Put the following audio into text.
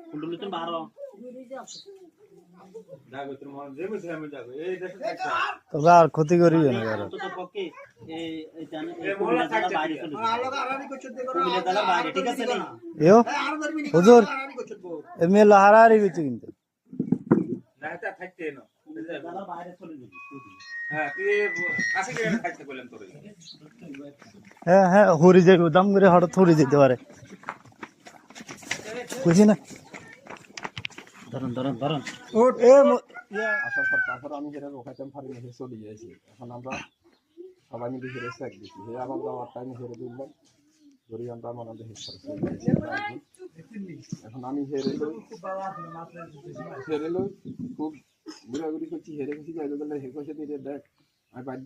কুন্ডলিতে বারো যাবে তোর মন যে বুঝে আমি যাব এই দেখো তোরা আর ক্ষতি করিবে না আর তো পক্ষে এই জানে এই কুমিল্লা জেলা বাইরে চলে কুমিল্লা জেলা বাইরে ঠিক আছে নি এও হুজুর এমনি লাহারারি বিচি কিন্তু না এটা থাকতে না জেলা বাইরে চলে যাবে হ্যাঁ তুই আসে কি থাকতে বললাম তোর হ্যাঁ হ্যাঁ হরি যাবে দাম করে হঠাৎ হরি যেতে পারে বুঝি না ধরুন ধরুন ধরুন এ আসার পর তারপর আমি যেটা রোখাইতাম পারি না চলে গিয়েছি এখন আমরা সবাই মিলে হেরে স্যাক দিচ্ছি হে আবার যাওয়ার টাইমে হেরে দিলাম ধরি আমরা মনে হয় হেস এখন আমি হেরে লই খুব ঘুরাঘুরি করছি হেরে গেছি যাই বলে হে কষে দিয়ে দেখ আমি